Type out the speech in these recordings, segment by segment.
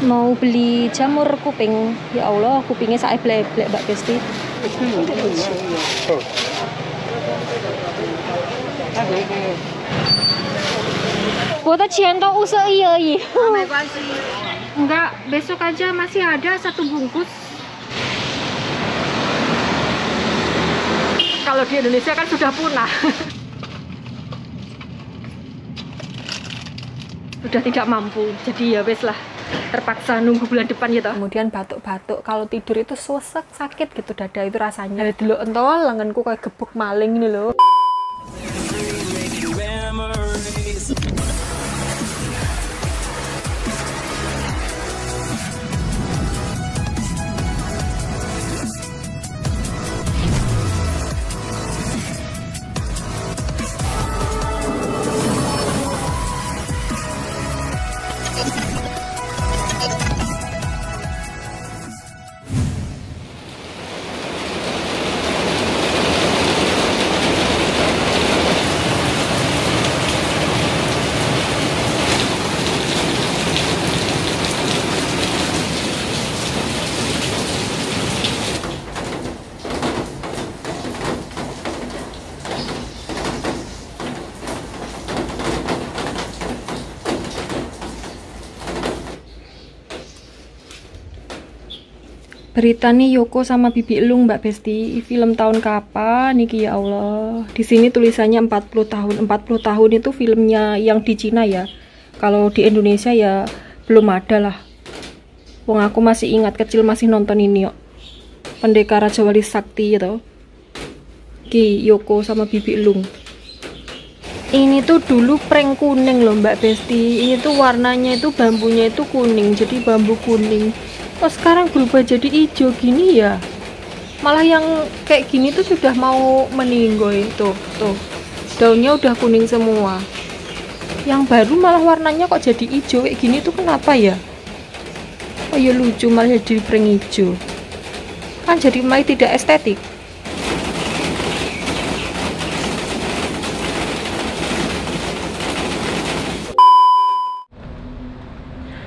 Mau beli jamur kuping. Ya Allah, kupingnya saya blek-blek Mbak Besti. Buat ciento usah iya. Enggak, besok aja masih ada 1 bungkus. Kalau di Indonesia kan sudah punah. Sudah tidak mampu, jadi ya wes lah, terpaksa nunggu bulan depan gitu. Kemudian batuk-batuk, kalau tidur itu sesek, sakit gitu dada itu rasanya. Dulu entol lenganku kayak gebuk maling ini loh. Berita nih Yoko sama Bibi Elung Mbak Besti, film tahun kapan niki ya Allah. Di sini tulisannya 40 tahun. 40 tahun itu filmnya yang di Cina ya. Kalau di Indonesia ya belum ada lah. Wong aku masih ingat kecil masih nonton ini yuk. Pendekar Raja Wali Sakti gitu. Ki Yoko sama Bibi Elung. Ini tuh dulu prank kuning loh Mbak Besti. Ini tuh warnanya itu bambunya itu kuning, jadi bambu kuning. Oh sekarang berubah jadi hijau gini ya. Malah yang kayak gini tuh sudah mau meninggoy. Tuh daunnya udah kuning semua. Yang baru malah warnanya kok jadi hijau kayak gini tuh kenapa ya? Oh ya lucu, malah jadi prank hijau. Kan jadi mulai tidak estetik.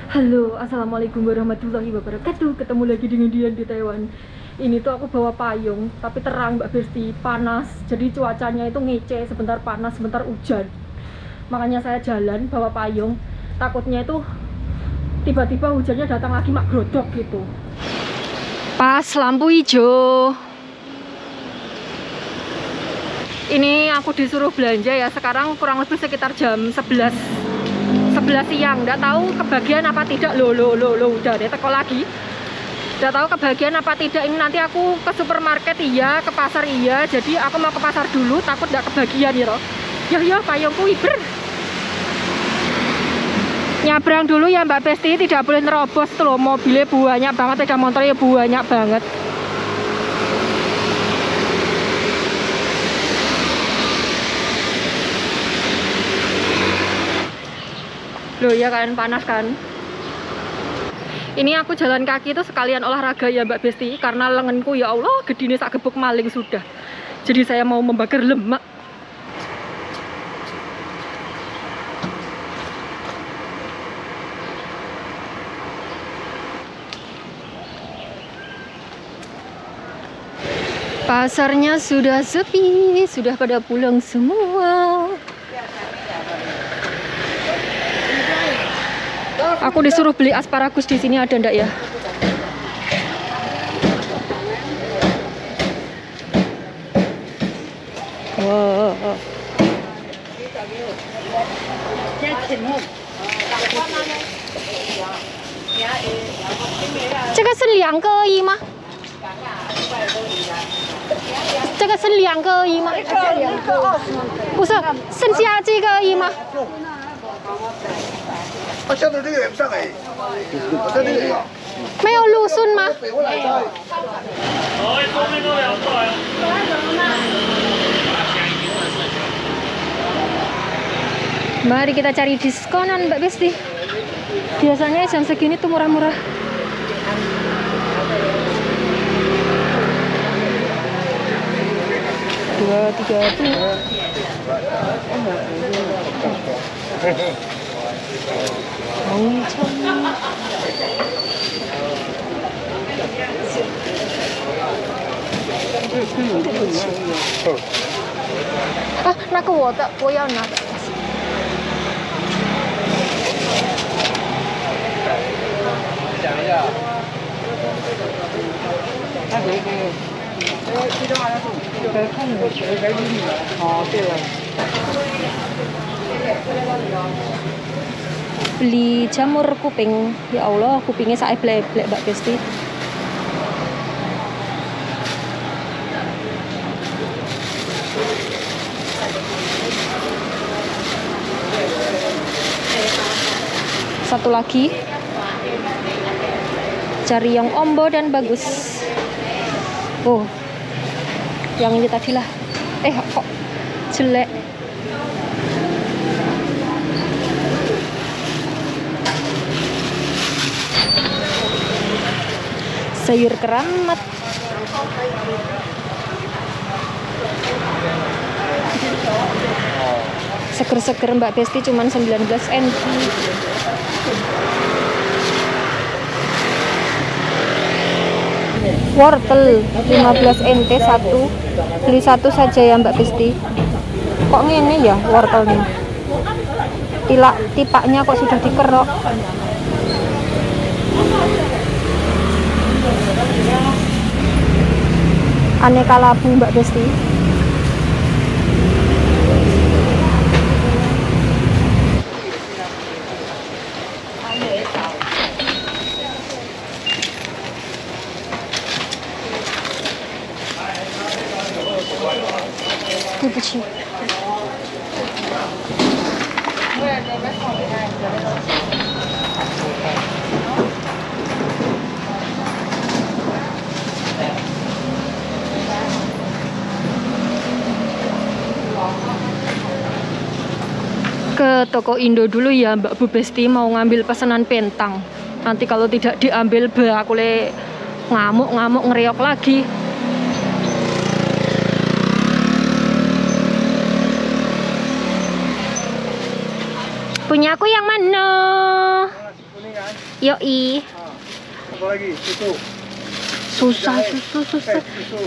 Halo, assalamualaikum warahmatullahi wabarakatuh. Ketemu lagi dengan Dian di Taiwan. Ini tuh aku bawa payung, tapi terang Mbak Besti, panas. Jadi cuacanya itu ngece, sebentar panas, sebentar hujan. Makanya saya jalan bawa payung. Takutnya itu tiba-tiba hujannya datang lagi mak grodok gitu. Pas lampu hijau. Ini aku disuruh belanja ya. Sekarang kurang lebih sekitar jam 11 siang, nggak tahu kebagian apa tidak. Lo udah deh teko lagi, nggak tahu kebagian apa tidak. Ini nanti aku ke supermarket iya, ke pasar iya, jadi aku mau ke pasar dulu, takut nggak kebagian ya loh. Ya payungku iber nyabrang dulu ya Mbak Besti, tidak boleh nerobos tuh loh, mobilnya banyak banget, sepeda motornya banyak banget. Loh ya kan, panas kan. Ini aku jalan kaki itu sekalian olahraga ya Mbak Besti, karena lenganku ya Allah gedine sak gebuk maling sudah. Jadi saya mau membakar lemak. Pasarnya sudah sepi, sudah pada pulang semua. Aku disuruh beli asparagus di sini, ada ndak ya? Wow. Ini 2个而已吗？这个是2个而已吗？不是，剩下这个而已吗？现在这个也不上来，我这里也有。没有芦笋吗？ Mari kita cari diskonan Mbak Besti. Biasanya jam segini tuh murah-murah. Dua, 30. 啊，那个我的，我要拿的。讲一下。那可以。这张好像是该看的，该给你的。哦，对了。 Beli jamur kuping. Ya Allah, kupingnya saya blek-blek Mbak Besti. Satu lagi. Cari yang ombo dan bagus. Oh. Yang ini tadi lah. Kok jelek. Sayur keramat. Seger-seger Mbak Besti cuman 19 NT. Wortel 15 NT satu. Beli satu saja ya Mbak Besti. Kok ngene ya wortelnya? Tipaknya kok sudah dikerok. Aneka labu Mbak Besti. Dipuji. Ke toko Indo dulu ya Mbak Bu Besti, mau ngambil pesanan pentang. Nanti kalau tidak diambil aku le ngamuk ngeriok lagi. Punya aku yang mana? Yoi. Apa lagi? Susu. Susah.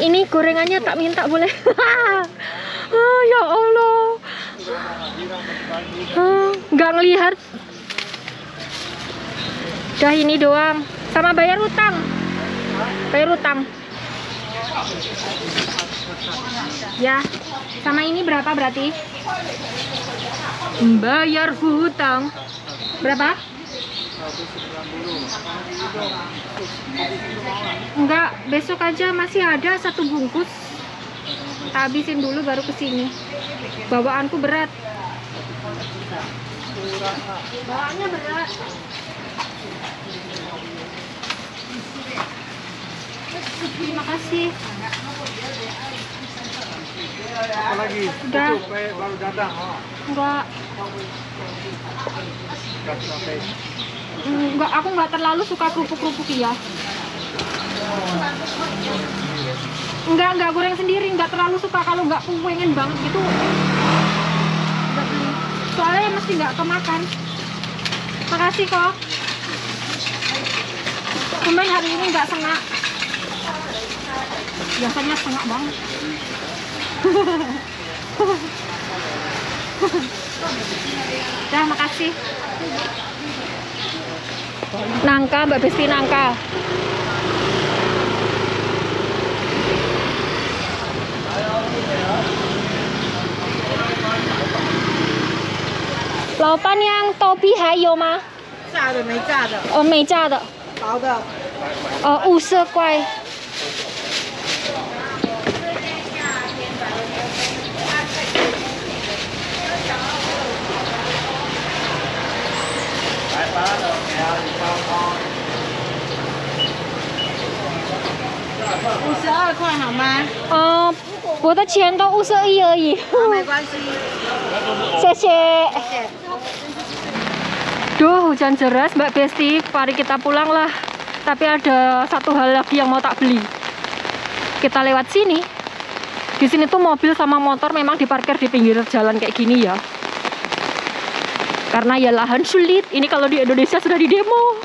Ini gorengannya tak minta boleh? Ya Allah. Nggak ngelihat. Dah ini doang. Sama bayar utang. Ya. Sama ini berapa berarti? Bayar hutang. Berapa? Enggak, besok aja masih ada satu bungkus. Habisin dulu baru kesini. Bawaanku berat. Bawaannya berat. Terima kasih. Apa lagi? Udah. Baru datang. Enggak. Enggak, aku nggak terlalu suka kerupuk-kerupuk ya. Enggak goreng sendiri, nggak terlalu suka. Kalau nggak pengen banget gitu. Soalnya mesti nggak kemakan. Makasih kok. Cuman hari ini nggak sengak. Biasanya sengak banget. Dah, makasih. Nangka Mbak Besti, nangka. Laoban yang topi hayo吗？炸的没炸的，哦，没炸的。薄的。50块。52块好吗？我的钱都51而已。没关系。谢谢。谢谢。 Duh, hujan deras Mbak Besti, mari kita pulang lah. Tapi ada satu hal lagi yang mau tak beli. Kita lewat sini. Di sini tuh mobil sama motor memang diparkir di pinggir jalan kayak gini ya. Karena ya lahan sulit. Ini kalau di Indonesia sudah di demo.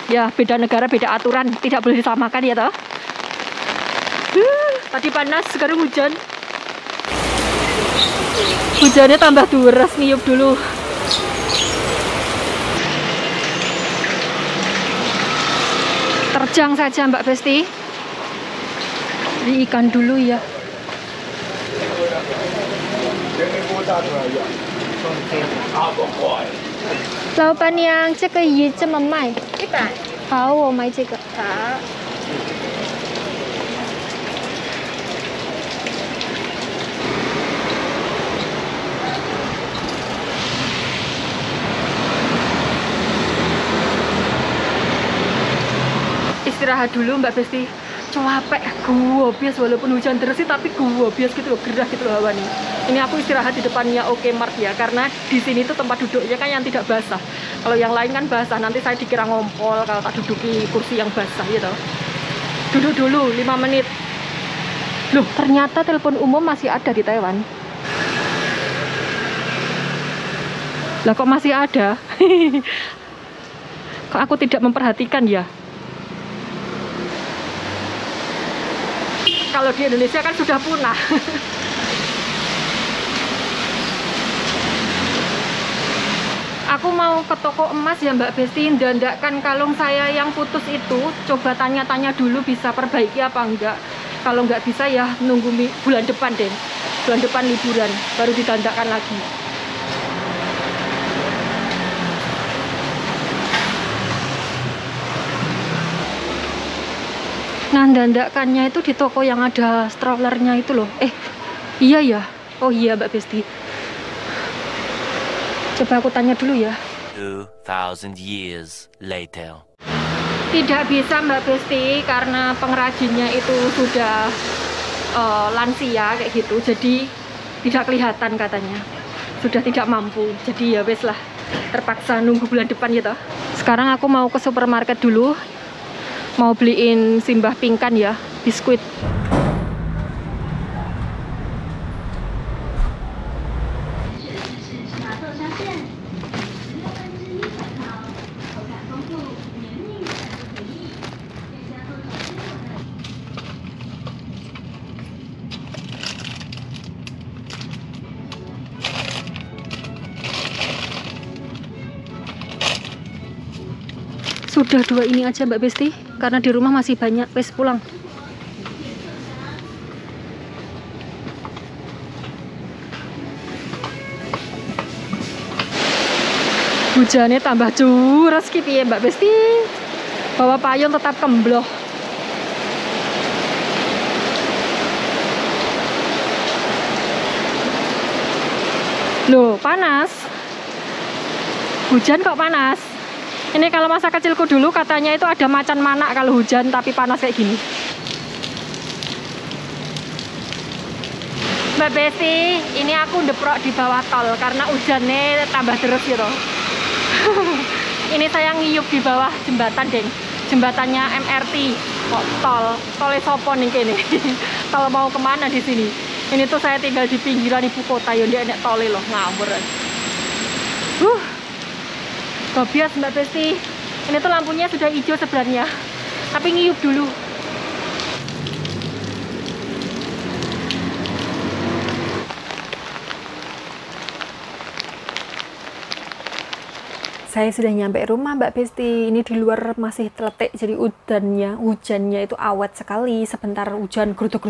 Ya, beda negara, beda aturan, tidak boleh disamakan ya toh. Tadi panas, sekarang hujan. Hujannya tambah deras, ngiyup dulu. Terjang saja Mbak Besti. Beli ikan dulu ya. 老板娘，这个鱼怎么卖100。好，我买这个。好。Istirahat dulu Mbak Besti. Capek, gua bias walaupun hujan deras sih, tapi gua bias gitu loh, gerah gitu loh hawanya. Ini aku istirahat di depannya Oke Mart ya, karena di sini tuh tempat duduknya kan yang tidak basah. Kalau yang lain kan basah, nanti saya dikira ngompol kalau tak duduk di kursi yang basah gitu. Duduk dulu 5 menit. Loh, ternyata telepon umum masih ada di Taiwan. Lah kok masih ada? Kok aku tidak memperhatikan ya? Kalau di Indonesia kan sudah punah. Aku mau ke toko emas ya Mbak Besti, dandakkan kalung saya yang putus itu. Coba tanya-tanya dulu bisa perbaiki apa enggak. Kalau enggak bisa ya nunggu bulan depan deh. Bulan depan liburan baru ditandakkan lagi. Nah, dandakannya itu di toko yang ada strollernya itu loh. Iya ya. Oh iya Mbak Besti. Coba aku tanya dulu ya. 2000 years later. Tidak bisa Mbak Besti karena pengrajinnya itu sudah lansia kayak gitu. Jadi tidak kelihatan katanya. Sudah tidak mampu. Jadi ya wes lah. Terpaksa nunggu bulan depan gitu. Sekarang aku mau ke supermarket dulu. Mau beliin Simbah pingkan ya, biskuit. Sudah 2 ini aja Mbak Besti, karena di rumah masih banyak. Wes pulang. Hujannya tambah curas gitu ya Mbak Besti. Bawa payung tetap kembloh. Loh, panas. Hujan kok panas. Ini kalau masa kecilku dulu katanya itu ada macan manak kalau hujan tapi panas kayak gini. Mbak Besti, ini aku ndeprok di bawah tol karena hujannya tambah terus gitu. Ini saya ngiyup di bawah jembatan deng. Jembatannya MRT. Kok tolnya sopo nih kene. Kalau mau kemana di sini? Ini tuh saya tinggal di pinggiran ibu kota ya, dia enek tole loh, ngawur. Gobias Mbak Besti. Ini tuh lampunya sudah hijau sebenarnya, tapi ngiyup dulu. Saya sudah nyampe rumah Mbak Besti. Ini di luar masih teletek, jadi hujannya itu awet sekali. Sebentar hujan grutuk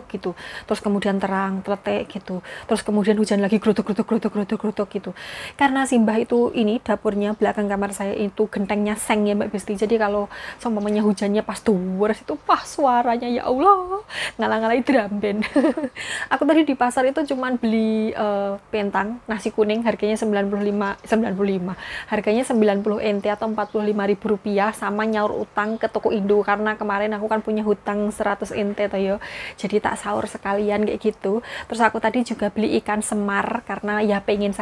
gitu. Terus kemudian terang, teletek gitu. Terus kemudian hujan lagi grutuk gitu. Karena Simbah itu ini dapurnya belakang kamar saya itu gentengnya seng ya Mbak Besti. Jadi kalau seumpamanya hujannya pas deras itu suaranya ya Allah, ngalang-ngalai drum band. Aku tadi di pasar itu cuman beli pentang nasi kuning harganya 95. Harganya 90 NT atau 45.000 rupiah, sama nyaur utang ke toko Indo karena kemarin aku kan punya hutang 100 NT toh, jadi tak sahur sekalian kayak gitu. Terus aku tadi juga beli ikan semar karena ya pengen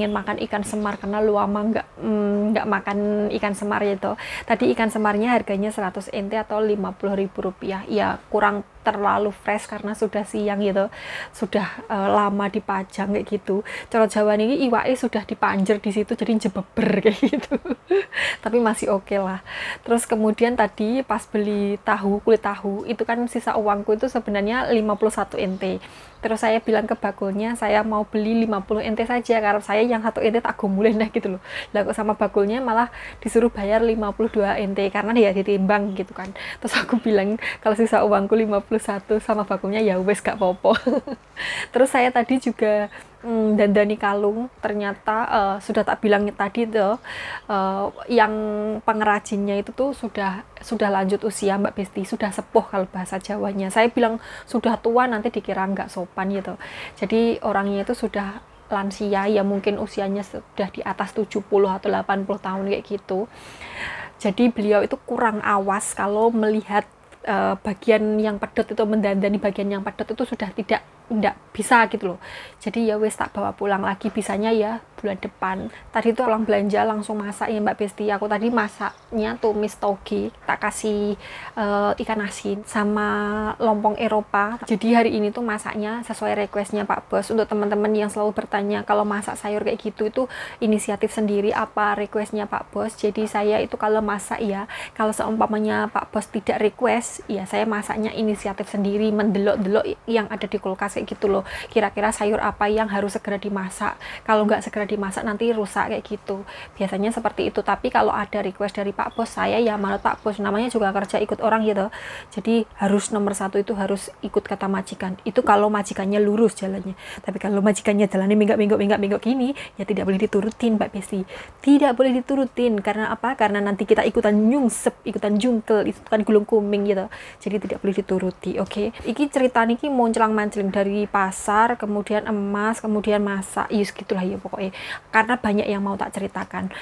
makan ikan semar karena lu ama nggak makan ikan semar itu. Tadi ikan semarnya harganya 100 NT atau 50.000 rupiah, ya kurang terlalu fresh karena sudah siang gitu, sudah lama dipajang kayak gitu. Cara Jawa ini iwake sudah dipanjer di situ jadi jebeber kayak gitu. Tapi masih oke lah. Terus kemudian tadi pas beli tahu, kulit tahu itu kan sisa uangku itu sebenarnya 51 NT. Terus saya bilang ke bakulnya saya mau beli 50 NT saja karena saya yang 1 NT tak gomulin dah gitu loh. Lah kok sama bakulnya malah disuruh bayar 52 NT karena dia ditimbang gitu kan. Terus aku bilang kalau sisa uangku 51 sama bakulnya ya wes gak apa-apa. Terus saya tadi juga dandani kalung, ternyata sudah tak bilang tadi tuh yang pengrajinnya itu tuh sudah lanjut usia Mbak Besti, sudah sepuh kalau bahasa Jawanya. Saya bilang sudah tua nanti dikira nggak sopan gitu. Jadi orangnya itu sudah lansia, ya mungkin usianya sudah di atas 70 atau 80 tahun kayak gitu. Jadi beliau itu kurang awas kalau melihat bagian yang pedot itu, mendandani bagian yang pedot itu sudah tidak bisa gitu loh. Jadi ya wes tak bawa pulang lagi, bisanya ya bulan depan. Tadi tuh pulang belanja langsung masak ya Mbak Besti. Aku tadi masaknya tumis toge, tak kasih ikan asin sama lompong Eropa. Jadi hari ini tuh masaknya sesuai requestnya Pak Bos. Untuk teman-teman yang selalu bertanya kalau masak sayur kayak gitu itu inisiatif sendiri apa requestnya Pak Bos. Jadi saya itu kalau masak ya, kalau seumpamanya Pak Bos tidak request ya saya masaknya inisiatif sendiri, mendelok-delok yang ada di kulkas kayak gitu loh, kira-kira sayur apa yang harus segera dimasak, kalau nggak segera dimasak nanti rusak kayak gitu, biasanya seperti itu. Tapi kalau ada request dari Pak Bos, saya ya manut Pak Bos, namanya juga kerja ikut orang gitu, jadi harus nomor satu itu harus ikut kata majikan, itu kalau majikannya lurus jalannya. Tapi kalau majikannya jalannya minggok gini, ya tidak boleh diturutin Mbak Besti, tidak boleh diturutin. Karena apa? Karena nanti kita ikutan nyungsep, ikutan jungkel, ikutan gulung kuming gitu, jadi tidak boleh dituruti. Oke, iki cerita niki monclang-mancling dari pasar, kemudian emas, kemudian masak, yus gitulah ya pokoknya, karena banyak yang mau tak ceritakan.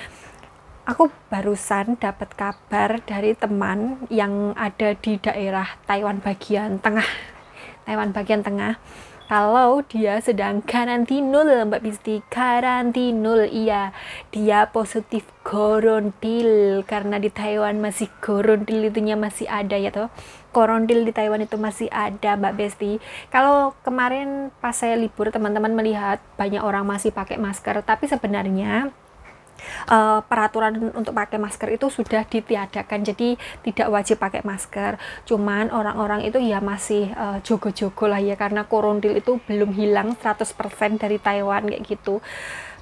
Aku barusan dapat kabar dari teman yang ada di daerah Taiwan bagian tengah, kalau dia sedang karantinul Mbak Besti, karantinul, iya, dia positif korontil, karena di Taiwan masih korontil itunya masih ada ya toh, korontil di Taiwan itu masih ada Mbak Besti. Kalau kemarin pas saya libur teman-teman melihat banyak orang masih pakai masker, tapi sebenarnya peraturan untuk pakai masker itu sudah ditiadakan, jadi tidak wajib pakai masker. Cuman orang-orang itu ya masih jogo-jogo lah ya, karena korontil itu belum hilang 100% dari Taiwan kayak gitu,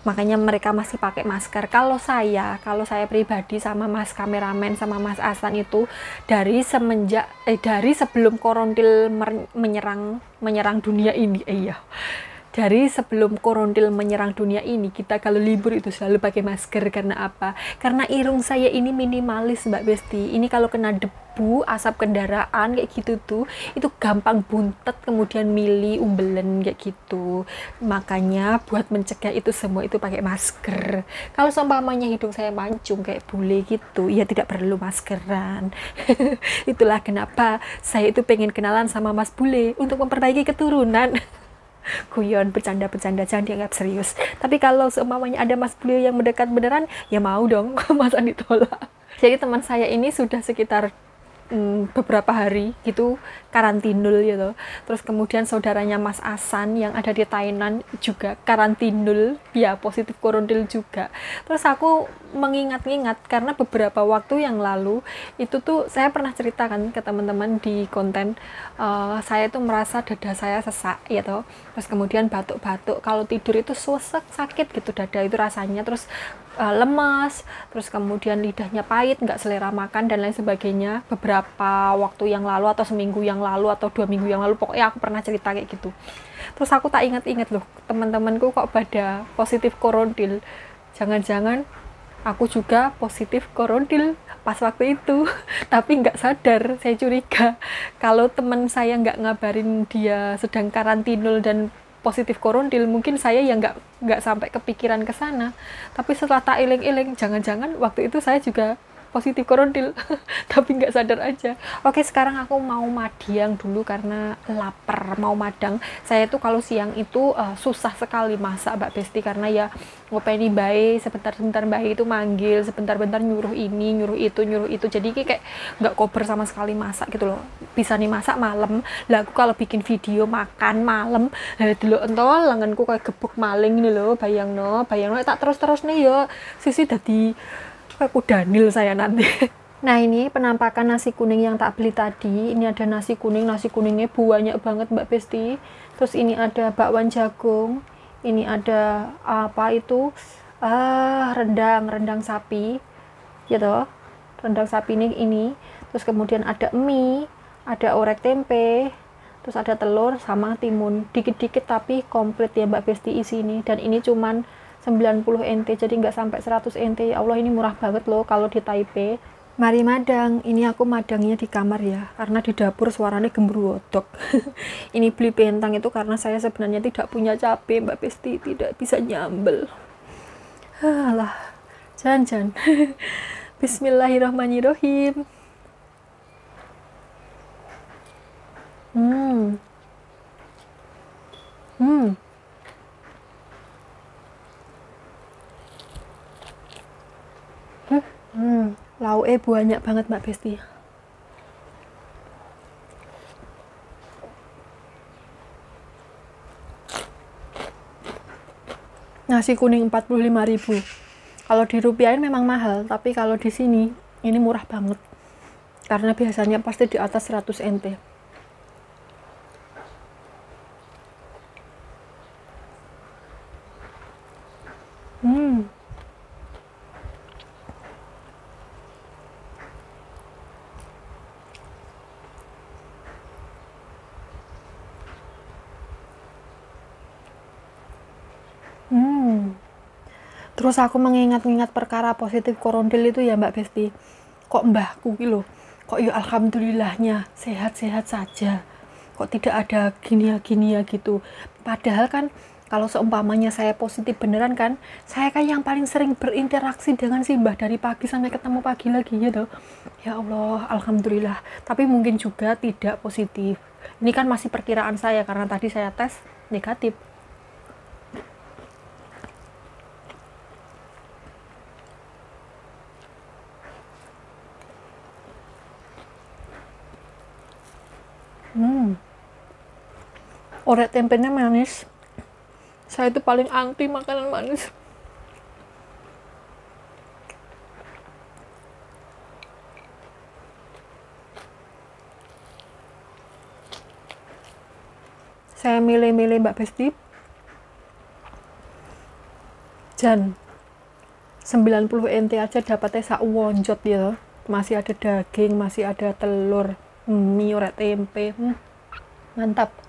makanya mereka masih pakai masker. Kalau saya pribadi sama Mas kameramen sama Mas Asan itu dari sebelum korontil menyerang dunia ini, dari sebelum korontil menyerang dunia ini, kita kalau libur itu selalu pakai masker. Karena apa? Karena irung saya ini minimalis Mbak Besti. Ini kalau kena debu, asap kendaraan kayak gitu tuh, itu gampang buntet, kemudian mili, umbelen kayak gitu. Makanya buat mencegah itu semua itu pakai masker. Kalau seumpamanya hidung saya mancung kayak bule gitu, ya tidak perlu maskeran. Itulah kenapa saya itu pengen kenalan sama Mas Bule untuk memperbaiki keturunan. Guyon, bercanda-bercanda, jangan dianggap serius. Tapi kalau seumpamanya ada Mas Bule yang mendekat beneran, ya mau dong, masa ditolak. Jadi teman saya ini sudah sekitar beberapa hari gitu karantinul gitu. Terus kemudian saudaranya Mas Asan yang ada di Thailand juga karantinul, ya positif korontil juga. Terus aku mengingat-ingat karena beberapa waktu yang lalu itu tuh saya pernah ceritakan ke teman-teman di konten, saya tuh merasa dada saya sesak gitu. Terus kemudian batuk-batuk, kalau tidur itu sesek, sakit gitu dada itu rasanya, terus lemas, terus kemudian lidahnya pahit, nggak selera makan dan lain sebagainya. Beberapa waktu yang lalu atau seminggu yang lalu atau 2 minggu yang lalu, pokoknya aku pernah cerita kayak gitu. Terus aku tak ingat-ingat loh, teman-temanku kok pada positif korontil, jangan-jangan aku juga positif korontil pas waktu itu. Tapi nggak sadar, saya curiga kalau teman saya nggak ngabarin dia sedang karantinul dan positif korontil, mungkin saya yang nggak sampai kepikiran ke sana. Tapi setelah tak iling-iling, jangan-jangan waktu itu saya juga positif korontil tapi nggak sadar aja. Oke, sekarang aku mau madang dulu karena lapar, mau madang. Saya tuh kalau siang itu susah sekali masak Mbak Besti, karena ya ngopeni bayi sebentar-sebentar bayi itu manggil, sebentar-bentar nyuruh ini nyuruh itu, jadi kayak nggak kober sama sekali masak gitu loh. Bisa nih masak malam lah. Aku kalau bikin video makan malam dulu entol lenganku kayak gebuk maling ini loh, bayang no tak terus nih ya sisi dadi kayak kudanil saya nanti. Nah, ini penampakan nasi kuning yang tak beli tadi. Ini ada nasi kuningnya banyak banget Mbak Besti. Terus ini ada bakwan jagung, ini ada apa itu rendang sapi gitu, rendang sapi ini. Terus kemudian ada mie, ada orek tempe, terus ada telur sama timun, dikit-dikit tapi komplit ya Mbak Besti isi ini. Dan ini cuman 90 NT, jadi nggak sampai 100 NT. Ya Allah, ini murah banget loh kalau di Taipei. Mari madang. Ini aku madangnya di kamar ya, karena di dapur suaranya gemuruh. Ini beli pentang itu karena saya sebenarnya tidak punya cabai Mbak Besti, tidak bisa nyambel. Alah, jangan. Bismillahirrahmanirrahim. Lauknya banyak banget Mbak Besti. Nasi kuning 45.000. Kalau dirupiahin memang mahal, tapi kalau di sini ini murah banget. Karena biasanya pasti di atas 100 NT. Terus aku mengingat-ingat perkara positif korontil itu ya Mbak Besti. Kok mbahku gitu, kok ya alhamdulillahnya sehat-sehat saja. Kok tidak ada gini ya gitu. Padahal kan kalau seumpamanya saya positif beneran kan, saya kan yang paling sering berinteraksi dengan si mbah dari pagi sampai ketemu pagi lagi gitu. Ya Allah, alhamdulillah. Tapi mungkin juga tidak positif. Ini kan masih perkiraan saya karena tadi saya tes negatif. Orek tempenya manis. Saya itu paling anti makanan manis. Saya milih-milih Mbak Besti. Jan 90 NT aja dapatnya sak wonjot ya. Masih ada daging, masih ada telur, mie, orek tempe. Mantap.